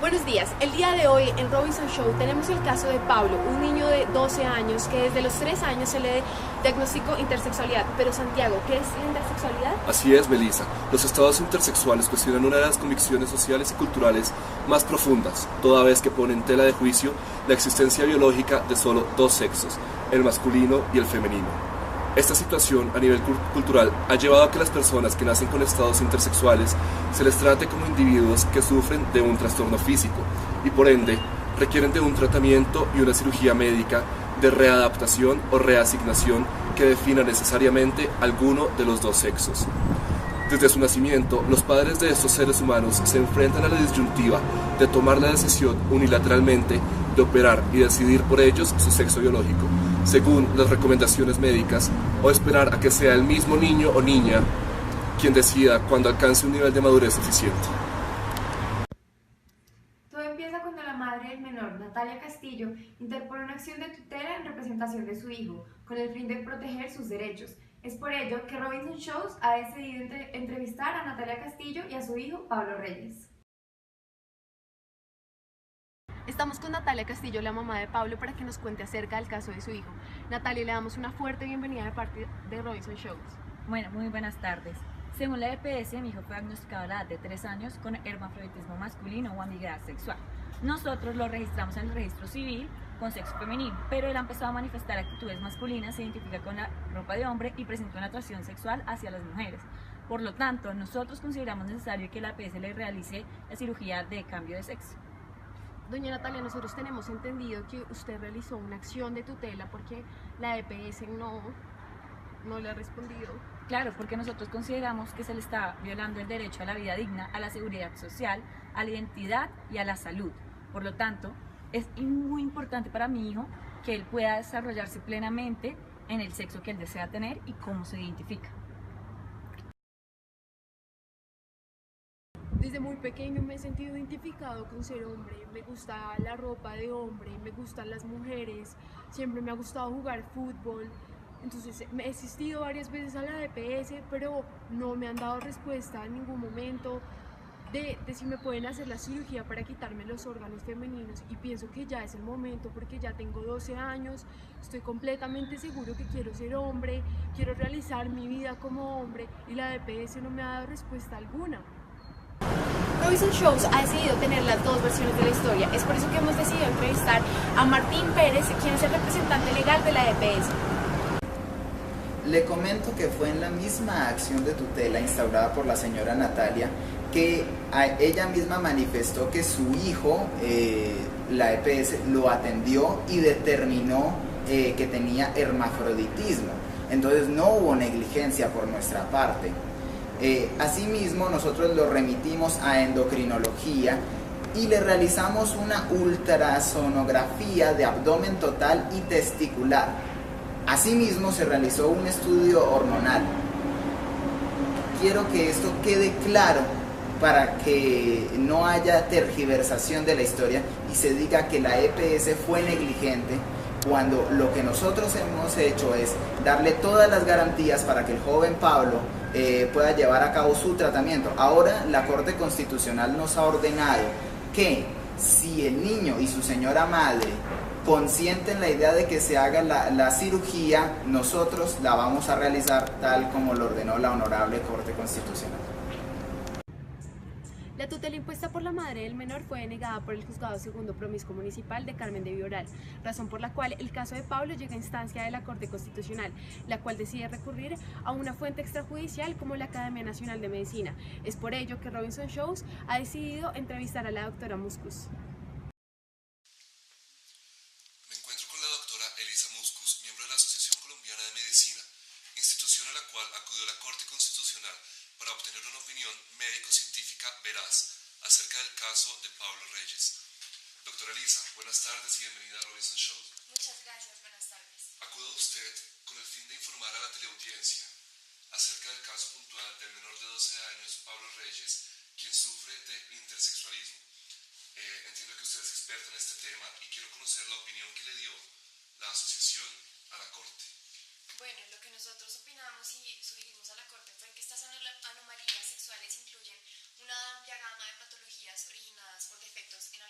Buenos días, el día de hoy en Robinson Show tenemos el caso de Pablo, un niño de 12 años que desde los 3 años se le diagnosticó intersexualidad. Pero Santiago, ¿qué es la intersexualidad? Así es, Melissa. Los estados intersexuales cuestionan una de las convicciones sociales y culturales más profundas, toda vez que ponen en tela de juicio la existencia biológica de solo dos sexos, el masculino y el femenino. Esta situación a nivel cultural ha llevado a que las personas que nacen con estados intersexuales se les trate como individuos que sufren de un trastorno físico y por ende requieren de un tratamiento y una cirugía médica de readaptación o reasignación que defina necesariamente alguno de los dos sexos. Desde su nacimiento, los padres de estos seres humanos se enfrentan a la disyuntiva de tomar la decisión unilateralmente de operar y decidir por ellos su sexo biológico, según las recomendaciones médicas, o esperar a que sea el mismo niño o niña quien decida cuando alcance un nivel de madurez suficiente. Todo empieza cuando la madre del menor, Natalia Castillo, interpone una acción de tutela en representación de su hijo, con el fin de proteger sus derechos. Es por ello que Robinson Shows ha decidido entrevistar a Natalia Castillo y a su hijo, Pablo Reyes. Estamos con Natalia Castillo, la mamá de Pablo, para que nos cuente acerca del caso de su hijo. Natalia, le damos una fuerte bienvenida de parte de Robinson Shows. Bueno, muy buenas tardes. Según la EPS, mi hijo fue diagnosticado a la edad de 3 años con hermafroditismo masculino o ambigüedad sexual. Nosotros lo registramos en el registro civil con sexo femenino, pero él ha empezado a manifestar actitudes masculinas, se identifica con la ropa de hombre y presenta una atracción sexual hacia las mujeres. Por lo tanto, nosotros consideramos necesario que la EPS le realice la cirugía de cambio de sexo. Doña Natalia, nosotros tenemos entendido que usted realizó una acción de tutela porque la EPS no le ha respondido. Claro, porque nosotros consideramos que se le está violando el derecho a la vida digna, a la seguridad social, a la identidad y a la salud. Por lo tanto, es muy importante para mi hijo que él pueda desarrollarse plenamente en el sexo que él desea tener y cómo se identifica. Desde muy pequeño me he sentido identificado con ser hombre, me gusta la ropa de hombre, me gustan las mujeres, siempre me ha gustado jugar fútbol. Entonces he asistido varias veces a la DPS, pero no me han dado respuesta en ningún momento de si me pueden hacer la cirugía para quitarme los órganos femeninos, y pienso que ya es el momento porque ya tengo 12 años, estoy completamente seguro que quiero ser hombre, quiero realizar mi vida como hombre y la DPS no me ha dado respuesta alguna. Robinson Shows ha decidido tener las dos versiones de la historia. Es por eso que hemos decidido entrevistar a Martín Pérez, quien es el representante legal de la EPS. Le comento que fue en la misma acción de tutela instaurada por la señora Natalia que ella misma manifestó que su hijo, la EPS, lo atendió y determinó que tenía hermafroditismo. Entonces no hubo negligencia por nuestra parte. Asimismo, nosotros lo remitimos a endocrinología y le realizamos una ultrasonografía de abdomen total y testicular. Asimismo, se realizó un estudio hormonal. Quiero que esto quede claro para que no haya tergiversación de la historia y se diga que la EPS fue negligente, cuando lo que nosotros hemos hecho es darle todas las garantías para que el joven Pablo pueda llevar a cabo su tratamiento. Ahora la Corte Constitucional nos ha ordenado que si el niño y su señora madre consienten la idea de que se haga la cirugía, nosotros la vamos a realizar tal como lo ordenó la Honorable Corte Constitucional. La tutela impuesta por la madre del menor fue denegada por el Juzgado Segundo Promiscuo Municipal de Carmen de Viboral, razón por la cual el caso de Pablo llega a instancia de la Corte Constitucional, la cual decide recurrir a una fuente extrajudicial como la Academia Nacional de Medicina. Es por ello que Robinson Shows ha decidido entrevistar a la doctora Muscus. Me encuentro con la doctora Elisa Muscus, miembro de la Asociación Colombiana de Medicina, institución a la cual acudió la Corte Constitucional para obtener una opinión médico-científica veraz acerca del caso de Pablo Reyes. Doctora Elisa, buenas tardes y bienvenida a Robinson Show. Muchas gracias, buenas tardes. Acude usted con el fin de informar a la teleaudiencia acerca del caso puntual del menor de 12 años, Pablo Reyes, quien sufre de intersexualismo. Entiendo que usted es experta en este tema y quiero conocer la opinión que le dio la asociación a la Corte. Bueno, lo que nosotros opinamos y sugerimos a la Corte fue que estas anomalías sexuales incluyen una amplia gama de patologías originadas por defectos en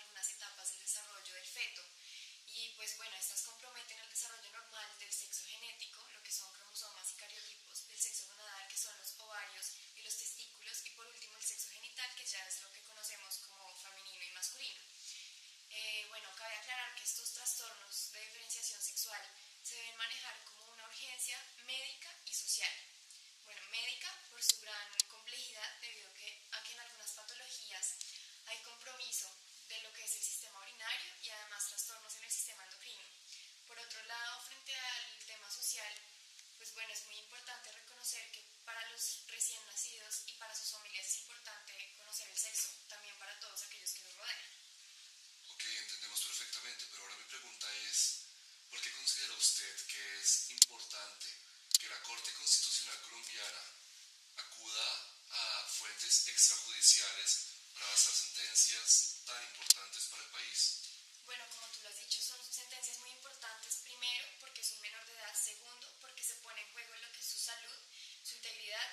judiciales para basar sentencias tan importantes para el país? Bueno, como tú lo has dicho, son sentencias muy importantes. Primero, porque es un menor de edad. Segundo, porque se pone en juego lo que es su salud, su integridad.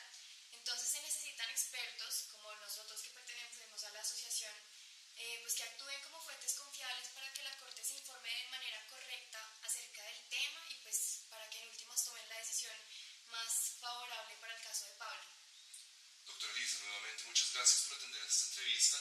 Entonces se necesitan expertos, como nosotros que pertenecemos a la asociación, pues que actúen como fuentes confiables para que la Corte se informe de manera correcta acerca del tema y pues para que en últimas tomen la decisión más favorable para el caso de Pablo. Doctora Elisa, nuevamente muchas gracias por atender esta entrevista.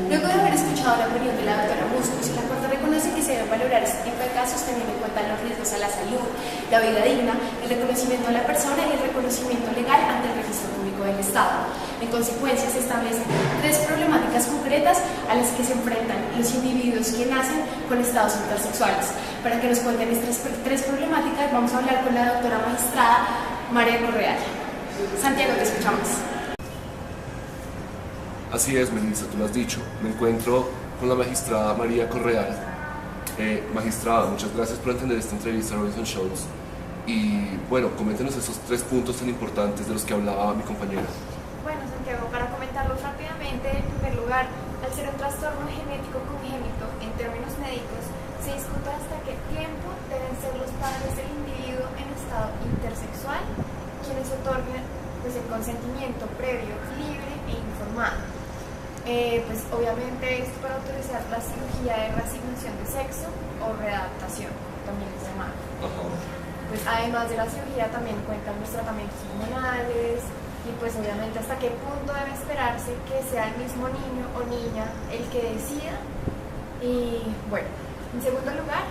Luego de haber escuchado la opinión de la doctora Muscus, la Corte reconoce que se deben valorar este tipo de casos teniendo en cuenta los riesgos a la salud, la vida digna, el reconocimiento de la persona y el reconocimiento legal ante el registro público del Estado. En consecuencia, se establecen tres problemáticas concretas a las que se enfrentan los individuos que nacen con estados intersexuales. Para que nos cuenten estas tres problemáticas, vamos a hablar con la doctora magistrada María Correal. Santiago, te escuchamos. Así es, Melissa, tú lo has dicho. Me encuentro con la magistrada María Correal. Magistrada, muchas gracias por atender esta entrevista a Robinson Shows. Y bueno, coméntenos esos tres puntos tan importantes de los que hablaba mi compañera. Bueno, Santiago, para comentarlos rápidamente, en primer lugar, al ser un trastorno genético congénito en términos médicos, se discute hasta qué tiempo deben ser los padres del individuo en estado intersexual quienes otorguen pues, el consentimiento previo, libre e informado. Pues obviamente esto para autorizar la cirugía de reasignación de sexo o readaptación, también es llamado. Pues además de la cirugía también cuentan los tratamientos hormonales y pues obviamente hasta qué punto debe esperarse que sea el mismo niño o niña el que decida. Y bueno, en segundo lugar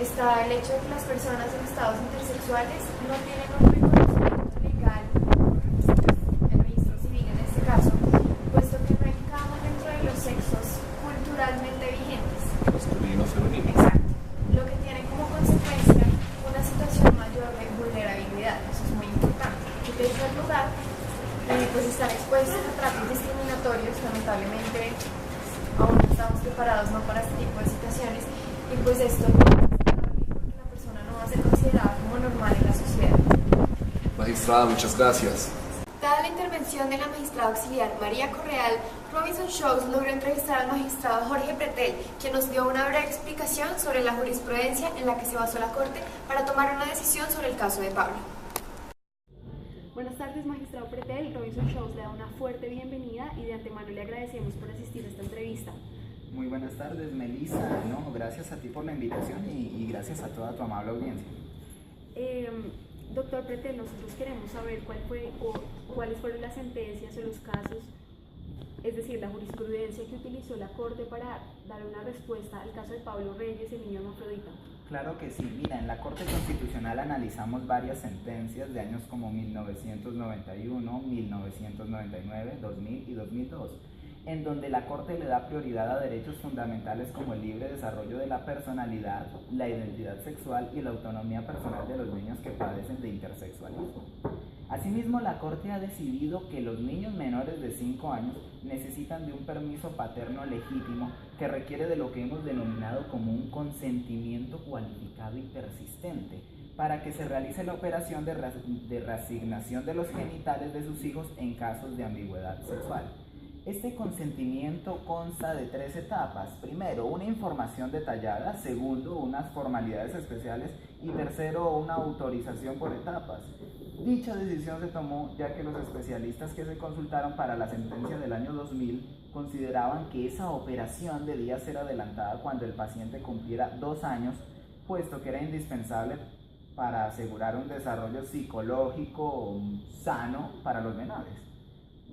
está el hecho de que las personas en estados intersexuales no tienen un reconocimiento legal, el registro civil en este caso, puesto que no encajan dentro de los sexos culturalmente vigentes. Masculino, femenino. Exacto. Lo que tiene como consecuencia una situación mayor de vulnerabilidad. Eso es muy importante. En tercer lugar, pues están expuestos a tratos discriminatorios. Lamentablemente, aún no estamos preparados para este tipo de situaciones. Y pues esto no es aceptable porque la persona no va a ser considerada como normal en la sociedad. Magistrada, muchas gracias. Dada la intervención de la magistrada auxiliar María Correal, Robinson Shows logró entrevistar al magistrado Jorge Pretel, quien nos dio una breve explicación sobre la jurisprudencia en la que se basó la Corte para tomar una decisión sobre el caso de Pablo. Buenas tardes, magistrado Pretel. Robinson Shows le da una fuerte bienvenida y de antemano le agradecemos por asistir a esta entrevista. Muy buenas tardes, Melissa. No, gracias a ti por la invitación y gracias a toda tu amable audiencia. Doctor Pretel, nosotros queremos saber cuáles fueron las sentencias o los casos, es decir, la jurisprudencia que utilizó la Corte para dar una respuesta al caso de Pablo Reyes, el niño hermafrodita. Claro que sí. Mira, en la Corte Constitucional analizamos varias sentencias de años como 1991, 1999, 2000 y 2002, en donde la Corte le da prioridad a derechos fundamentales como el libre desarrollo de la personalidad, la identidad sexual y la autonomía personal de los niños que padecen de intersexualismo. Asimismo, la Corte ha decidido que los niños menores de 5 años necesitan de un permiso paterno legítimo que requiere de lo que hemos denominado como un consentimiento cualificado y persistente para que se realice la operación de reasignación de los genitales de sus hijos en casos de ambigüedad sexual. Este consentimiento consta de 3 etapas. Primero, una información detallada. Segundo, unas formalidades especiales. Y tercero, una autorización por etapas. Dicha decisión se tomó ya que los especialistas que se consultaron para la sentencia del año 2000 consideraban que esa operación debía ser adelantada cuando el paciente cumpliera 2 años, puesto que era indispensable para asegurar un desarrollo psicológico sano para los menores.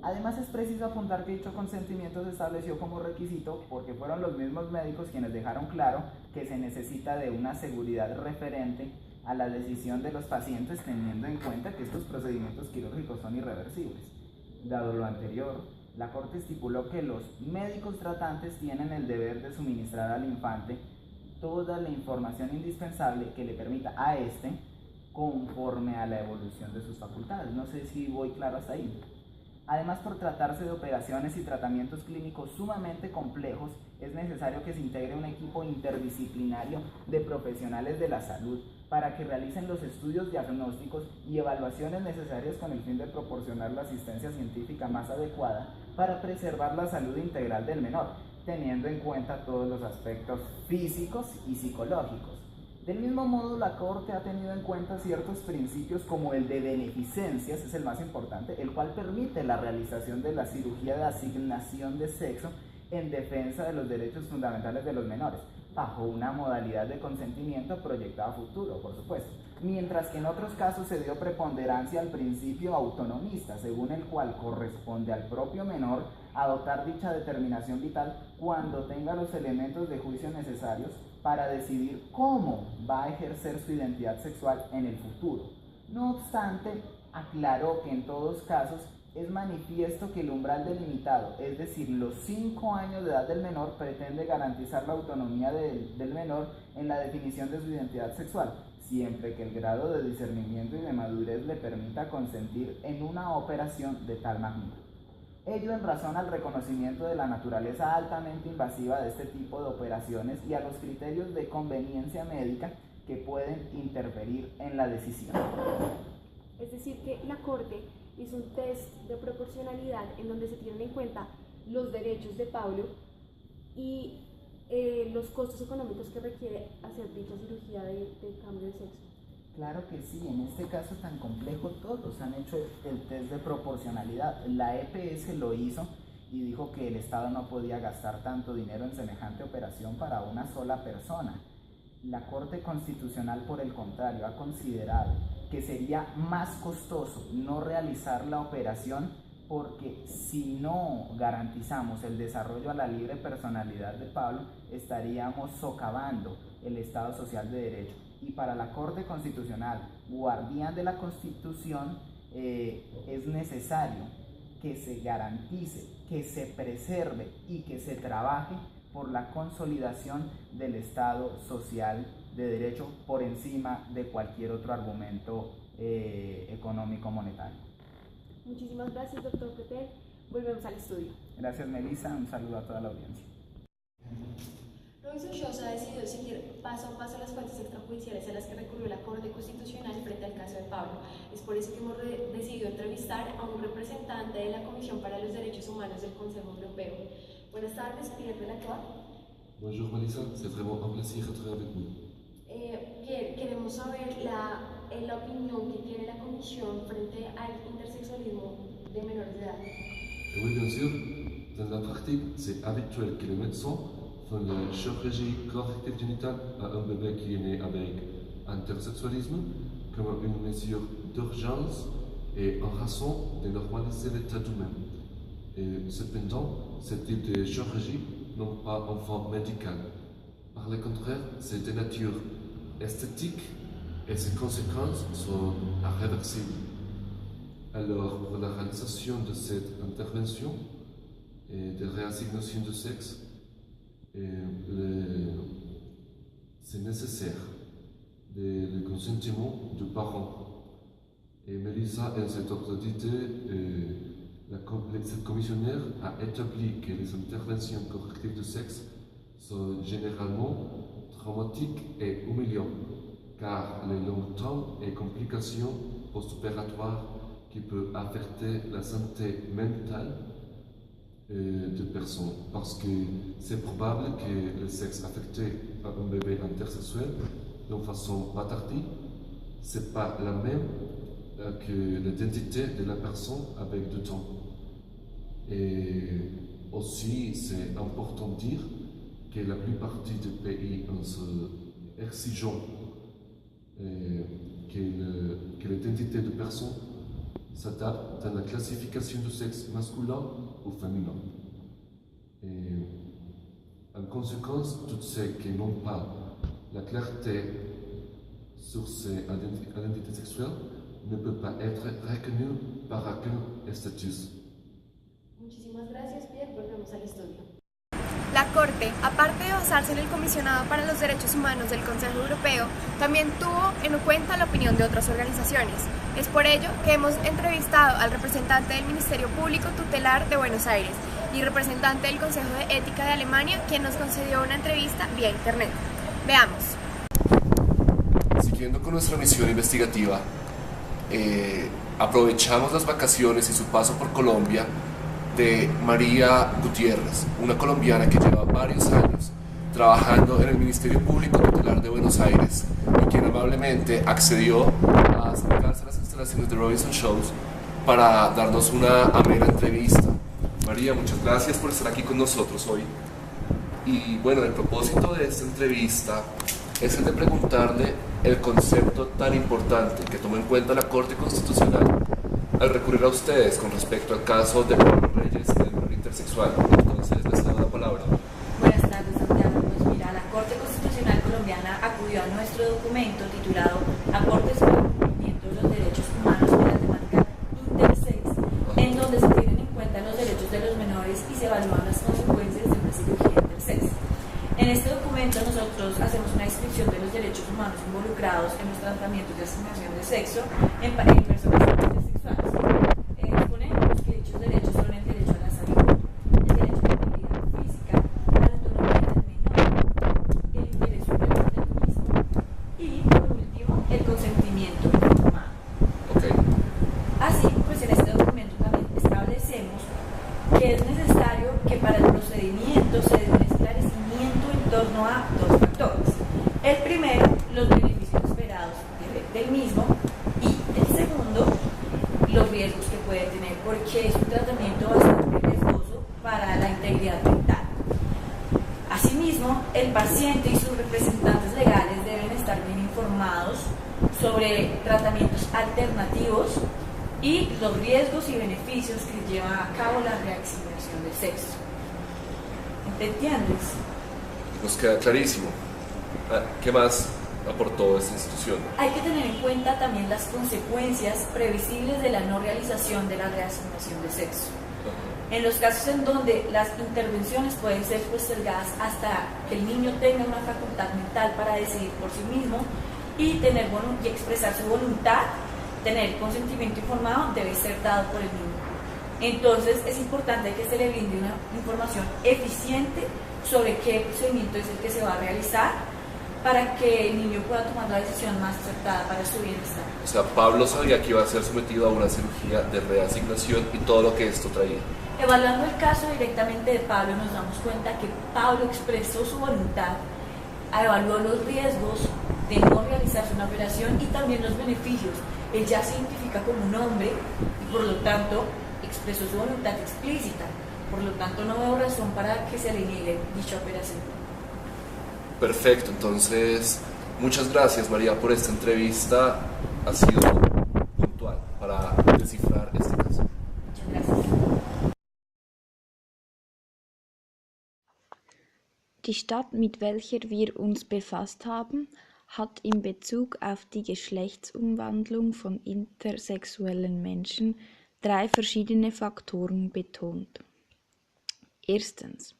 Además, es preciso apuntar que dicho consentimiento se estableció como requisito porque fueron los mismos médicos quienes dejaron claro que se necesita de una seguridad referente a la decisión de los pacientes, teniendo en cuenta que estos procedimientos quirúrgicos son irreversibles. Dado lo anterior, la Corte estipuló que los médicos tratantes tienen el deber de suministrar al infante toda la información indispensable que le permita a éste conforme a la evolución de sus facultades. No sé si voy claro hasta ahí. Además, por tratarse de operaciones y tratamientos clínicos sumamente complejos, es necesario que se integre un equipo interdisciplinario de profesionales de la salud, para que realicen los estudios diagnósticos y evaluaciones necesarias con el fin de proporcionar la asistencia científica más adecuada para preservar la salud integral del menor, teniendo en cuenta todos los aspectos físicos y psicológicos. Del mismo modo, la Corte ha tenido en cuenta ciertos principios como el de beneficencias, es el más importante, el cual permite la realización de la cirugía de asignación de sexo en defensa de los derechos fundamentales de los menores, bajo una modalidad de consentimiento proyectada a futuro, por supuesto, mientras que en otros casos se dio preponderancia al principio autonomista, según el cual corresponde al propio menor adoptar dicha determinación vital cuando tenga los elementos de juicio necesarios para decidir cómo va a ejercer su identidad sexual en el futuro. No obstante, aclaró que en todos casos es manifiesto que el umbral delimitado, es decir, los 5 años de edad del menor, pretende garantizar la autonomía del menor en la definición de su identidad sexual, siempre que el grado de discernimiento y de madurez le permita consentir en una operación de tal magnitud. Ello en razón al reconocimiento de la naturaleza altamente invasiva de este tipo de operaciones y a los criterios de conveniencia médica que pueden interferir en la decisión. Es decir, que la Corte hizo un test de proporcionalidad en donde se tienen en cuenta los derechos de Pablo y los costos económicos que requiere hacer dicha cirugía de cambio de sexo. Claro que sí, en este caso tan complejo todos han hecho el test de proporcionalidad. La EPS lo hizo y dijo que el Estado no podía gastar tanto dinero en semejante operación para una sola persona. La Corte Constitucional, por el contrario, ha considerado que sería más costoso no realizar la operación porque si no garantizamos el desarrollo a la libre personalidad de Pablo, estaríamos socavando el Estado social de derecho. Y para la Corte Constitucional, guardián de la Constitución, es necesario que se garantice, que se preserve y que se trabaje por la consolidación del Estado social de derecho por encima de cualquier otro argumento económico monetario. Muchísimas gracias, doctor Peter. Volvemos al estudio. Gracias, Melissa. Un saludo a toda la audiencia. Robinson Shows ha decidido seguir paso a paso las fuentes extrajudiciales a las que recurrió la Corte Constitucional frente al caso de Pablo. Es por eso que hemos decidido entrevistar a un representante de la Comisión para los Derechos Humanos del Consejo Europeo. Buenas tardes, Pierre Delacroix. Bonjour Melissa, c'est vraiment un plaisir d'être avec vous. Pierre, queremos saber la opinión que tiene la Comisión frente al intersexualismo de menores de edad. Oui, bien sûr, dans la pratique, c'est habituel que les médecins font la chirurgie corrective génitale à un bébé qui est né avec intersexualisme comme une mesure d'urgence et en raison de normaliser l'état d'humain. Cependant, ce type de chirurgie n'a pas un fond médical. Par le contraire, c'est de nature esthétique et ses conséquences sont irréversibles. Alors, pour la réalisation de cette intervention et de réassignation de sexe, c'est nécessaire le consentement du parent. Et Melissa, en cette autorité, cette commissionnaire a établi que les interventions correctives de sexe sont généralement traumatiques et humiliantes, car les longs temps et complications post-opératoires qui peuvent affecter la santé mentale de personnes, parce que c'est probable que le sexe affecté par un bébé intersexuel d'une façon pas tardive, c'est pas la même que l'identité de la personne avec du temps. Et aussi, c'est important de dire que la plupart des pays ont exigeant que l'identité de personne s'adapte dans la classification du sexe masculin ou féminin. Et en conséquence, tous ceux qui n'ont pas la clarté sur ces identités sexuelles ne peuvent pas être reconnus par aucun statut. Muchísimas gracias, Pierre. Volvemos al estudio. La Corte, aparte de basarse en el Comisionado para los Derechos Humanos del Consejo Europeo, también tuvo en cuenta la opinión de otras organizaciones. Es por ello que hemos entrevistado al representante del Ministerio Público Tutelar de Buenos Aires y representante del Consejo de Ética de Alemania, quien nos concedió una entrevista vía internet. Veamos. Ce cumpliendo con nuestra misión investigativa, aprovechamos las vacaciones y su paso por Colombia de María Gutiérrez, una colombiana que lleva varios años trabajando en el Ministerio Público Tutelar de Buenos Aires y quien amablemente accedió a acercarse a las instalaciones de Robinson Shows para darnos una amena entrevista. María, muchas gracias por estar aquí con nosotros hoy. Y bueno, el propósito de esta entrevista es el de preguntarle el concepto tan importante que tomó en cuenta la Corte Constitucional al recurrir a ustedes con respecto al caso de Pablo Reyes y del menor intersexual. Entonces, les cedo la palabra. Buenas tardes, Santiago. Pues mira, la Corte Constitucional colombiana acudió a nuestro documento titulado Aportes para el cumplimiento de los derechos humanos de la temática intersex, en donde se tienen en cuenta los derechos de los menores y se evalúan las consecuencias de una cirugía intersex. En este documento nosotros hacemos una descripción de los derechos humanos involucrados en los tratamientos de asignación de sexo en personas intersexuales. Exponemos que dichos derechos son el derecho a la salud, el derecho a la integridad física, a la autonomía del menor, el interés superior del mismo y, por último, el consentimiento informado. Okay. Así, pues en este documento también establecemos que es necesario que para el procedimiento se dé un esclarecimiento en torno a dos factores. El primero, los beneficios esperados del mismo, y el segundo, los riesgos que puede tener, porque es un tratamiento bastante riesgoso para la integridad mental. Asimismo, el paciente y sus representantes legales deben estar bien informados sobre tratamientos alternativos y los riesgos y beneficios que lleva a cabo la reasignación de sexo. ¿Te entiendes? Nos queda clarísimo. ¿Qué más aportó esta institución? Hay que tener en cuenta también las consecuencias previsibles de la no realización de la reasignación de sexo. En los casos en donde las intervenciones pueden ser postergadas hasta que el niño tenga una facultad mental para decidir por sí mismo y expresar su voluntad, tener consentimiento informado debe ser dado por el niño. Entonces es importante que se le brinde una información eficiente sobre qué procedimiento es el que se va a realizar para que el niño pueda tomar la decisión más acertada para su bienestar. O sea, Pablo sabía que iba a ser sometido a una cirugía de reasignación y todo lo que esto traía. Evaluando el caso directamente de Pablo, nos damos cuenta que Pablo expresó su voluntad, evaluó los riesgos de no realizarse una operación y también los beneficios. Él ya se identifica como un hombre y por lo tanto expresó su voluntad explícita. Por lo tanto, no veo razón para que se le niegue dicha operación. Perfecto, entonces muchas gracias, María, por esta entrevista. Ha sido puntual para descifrar este caso. Muchas gracias. Die Stadt, mit welcher wir uns befasst haben, hat in Bezug auf die Geschlechtsumwandlung von intersexuellen Menschen 3 verschiedene Faktoren betont. Erstens.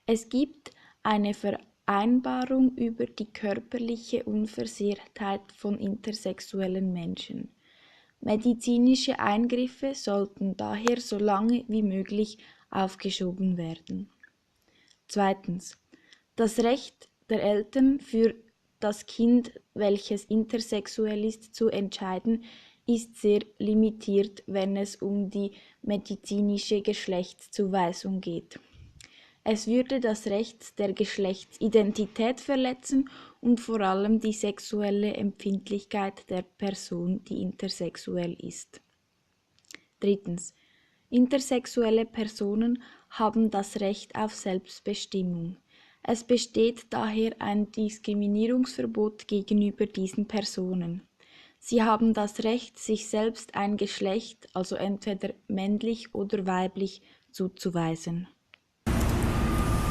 Es gibt eine Vereinbarung über die körperliche Unversehrtheit von intersexuellen Menschen. Medizinische Eingriffe sollten daher so lange wie möglich aufgeschoben werden. Zweitens. Das Recht der Eltern für das Kind, welches intersexuell ist, zu entscheiden, ist sehr limitiert, wenn es um die medizinische Geschlechtszuweisung geht. Es würde das Recht der Geschlechtsidentität verletzen und vor allem die sexuelle Empfindlichkeit der Person, die intersexuell ist. Drittens. Intersexuelle Personen haben das Recht auf Selbstbestimmung. Es besteht daher ein Diskriminierungsverbot gegenüber diesen Personen. Sie haben das Recht, sich selbst ein Geschlecht, also entweder männlich oder weiblich, zuzuweisen.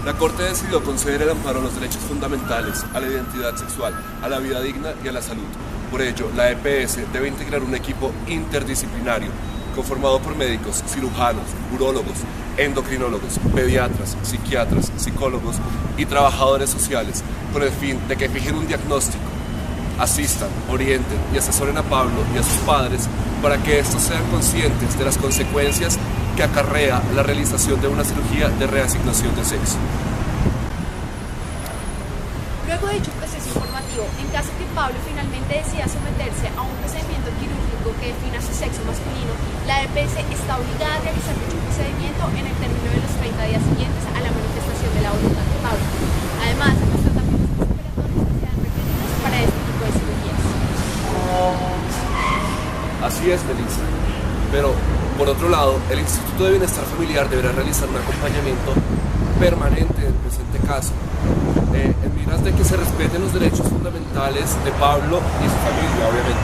La Corte decidió conceder el amparo a los derechos fundamentales, a la identidad sexual, a la vida digna y a la salud. Por ello, la EPS debe integrar un equipo interdisciplinario conformado por médicos, cirujanos, urólogos, endocrinólogos, pediatras, psiquiatras, psicólogos y trabajadores sociales, con el fin de que fijen un diagnóstico, asistan, orienten y asesoren a Pablo y a sus padres para que estos sean conscientes de las consecuencias que acarrea la realización de una cirugía de reasignación de sexo. Luego de dicho proceso informativo, en caso que Pablo finalmente decida someterse a un procedimiento quirúrgico que defina su sexo masculino, la EPS está obligada a realizar dicho procedimiento en el término de los 30 días siguientes a la manifestación de la voluntad de Pablo. Además, los tratamientos postoperatorios serán requeridos para este tipo de cirugías. Así es, Melissa. Pero, por otro lado, el Instituto de Bienestar Familiar deberá realizar un acompañamiento permanente en el presente caso, en miras de que se respeten los derechos fundamentales de Pablo y su familia, obviamente.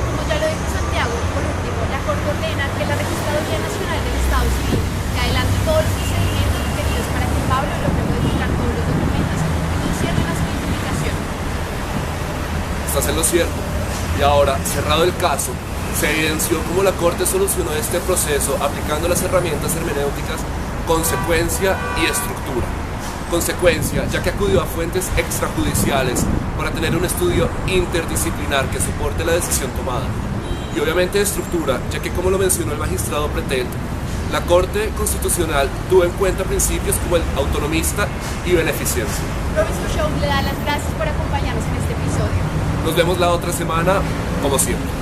Como ya lo dijo Santiago, por último, la Corte ordena que la Registraduría Nacional del Estado Civil que adelante todos los procedimientos requeridos para que Pablo logre modificar todos los documentos que conciernen a su identificación. Estás en lo cierto. Y ahora, cerrado el caso, se evidenció cómo la Corte solucionó este proceso aplicando las herramientas hermenéuticas consecuencia y estructura. Consecuencia, ya que acudió a fuentes extrajudiciales para tener un estudio interdisciplinar que soporte la decisión tomada. Y obviamente estructura, ya que como lo mencionó el magistrado Pretel, la Corte Constitucional tuvo en cuenta principios como el autonomista y beneficencia. Robinson Show le da las gracias por acompañarnos en este episodio. Nos vemos la otra semana, como siempre.